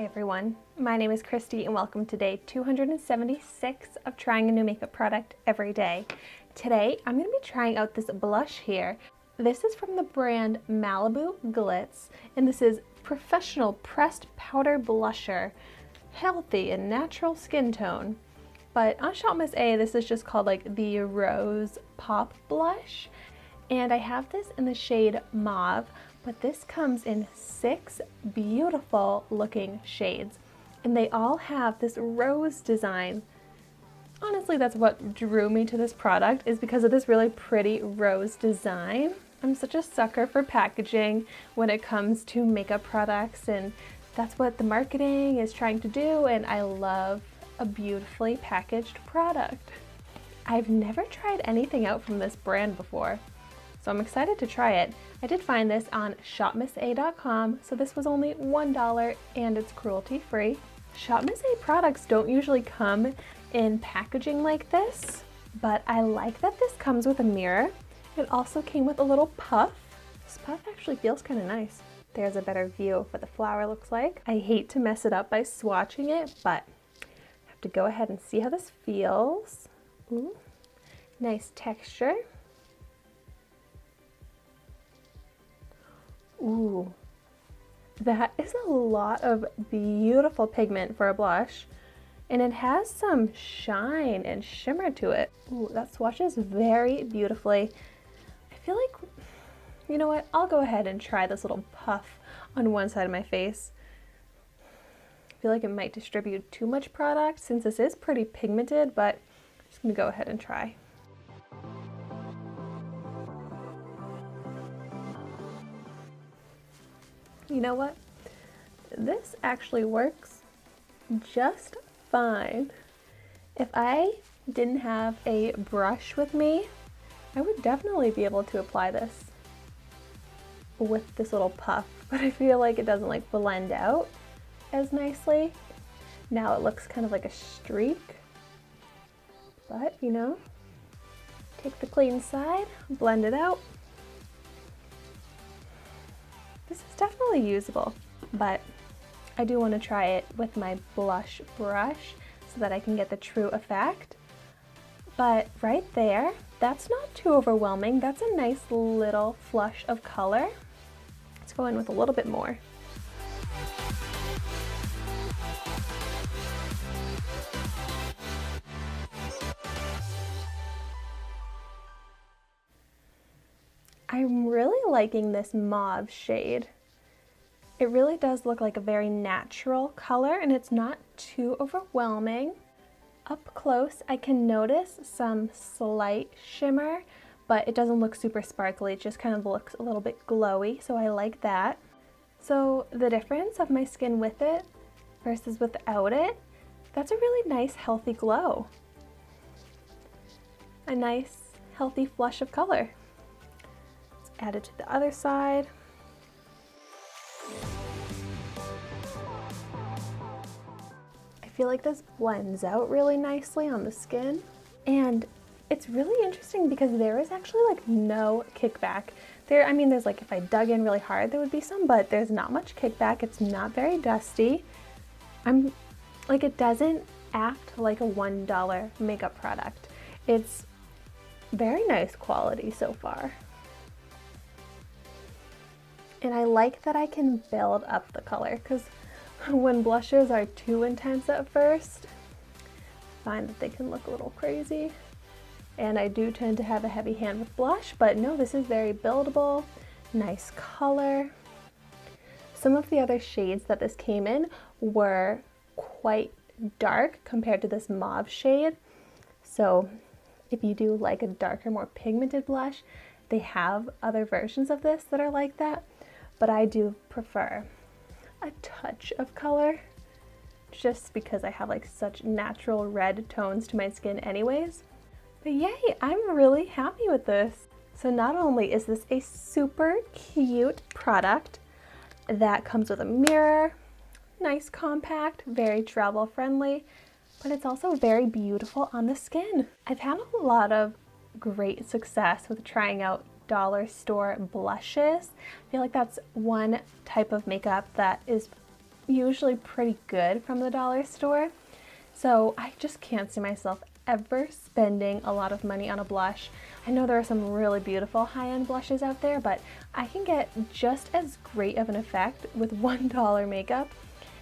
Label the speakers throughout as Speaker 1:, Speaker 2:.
Speaker 1: Hi everyone, my name is Christy and welcome to day 276 of trying a new makeup product every day. Today I'm going to be trying out this blush here. This is from the brand Malibu Glitz and this is professional pressed powder blusher, healthy and natural skin tone. But on ShopMissA this is just called like the Rose Pop Blush, and I have this in the shade Mauve. But this comes in 6 beautiful looking shades and they all have this rose design. Honestly, that's what drew me to this product, is because of this really pretty rose design. I'm such a sucker for packaging when it comes to makeup products, and that's what the marketing is trying to do, and I love a beautifully packaged product. I've never tried anything out from this brand before, so I'm excited to try it. I did find this on ShopMissA.com, so this was only $1 and it's cruelty free. ShopMissA products don't usually come in packaging like this, but I like that this comes with a mirror. It also came with a little puff. This puff actually feels kind of nice. There's a better view of what the flower looks like. I hate to mess it up by swatching it, but I have to go ahead and see how this feels. Ooh, nice texture. Ooh, that is a lot of beautiful pigment for a blush, and it has some shine and shimmer to it. Ooh, that swatches very beautifully. I feel like, you know what, I'll go ahead and try this little puff on one side of my face. I feel like it might distribute too much product since this is pretty pigmented, but I'm just gonna go ahead and try. You know what? This actually works just fine. If I didn't have a brush with me, I would definitely be able to apply this with this little puff, but I feel like it doesn't like blend out as nicely. Now it looks kind of like a streak, but you know, take the clean side, blend it out. This is definitely usable, but I do want to try it with my blush brush so that I can get the true effect. But right there, that's not too overwhelming. That's a nice little flush of color. Let's go in with a little bit more. I'm really liking this mauve shade. It really does look like a very natural color and it's not too overwhelming. Up close, I can notice some slight shimmer, but it doesn't look super sparkly. It just kind of looks a little bit glowy, so I like that. So the difference of my skin with it versus without it, that's a really nice healthy glow. A nice healthy flush of color. Add it to the other side. I feel like this blends out really nicely on the skin, and it's really interesting because there is actually like no kickback. I mean, there's like, if I dug in really hard there would be some, but there's not much kickback. It's not very dusty. It doesn't act like a $1 makeup product. It's very nice quality so far. And I like that I can build up the color, because when blushes are too intense at first, I find that they can look a little crazy. And I do tend to have a heavy hand with blush, but no, this is very buildable, nice color. Some of the other shades that this came in were quite dark compared to this mauve shade. So if you do like a darker, more pigmented blush, they have other versions of this that are like that. But I do prefer a touch of color just because I have like such natural red tones to my skin anyways. But yay, I'm really happy with this. So not only is this a super cute product that comes with a mirror, nice compact, very travel friendly, but it's also very beautiful on the skin. I've had a lot of great success with trying out dollar store blushes. I feel like that's one type of makeup that is usually pretty good from the dollar store. So I just can't see myself ever spending a lot of money on a blush. I know there are some really beautiful high-end blushes out there, but I can get just as great of an effect with $1 makeup.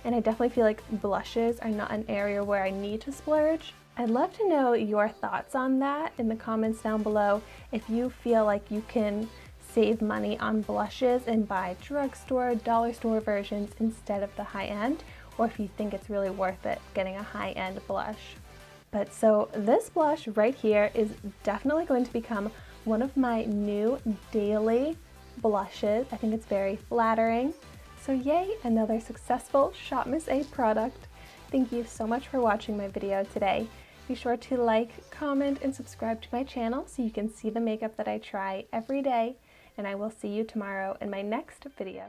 Speaker 1: And I definitely feel like blushes are not an area where I need to splurge. I'd love to know your thoughts on that in the comments down below. If you feel like you can save money on blushes and buy drugstore, dollar store versions instead of the high-end, or if you think it's really worth it getting a high-end blush. But so this blush right here is definitely going to become one of my new daily blushes. I think it's very flattering. So yay, another successful ShopMissA product. Thank you so much for watching my video today. Be sure to like, comment, and subscribe to my channel so you can see the makeup that I try every day. And I will see you tomorrow in my next video.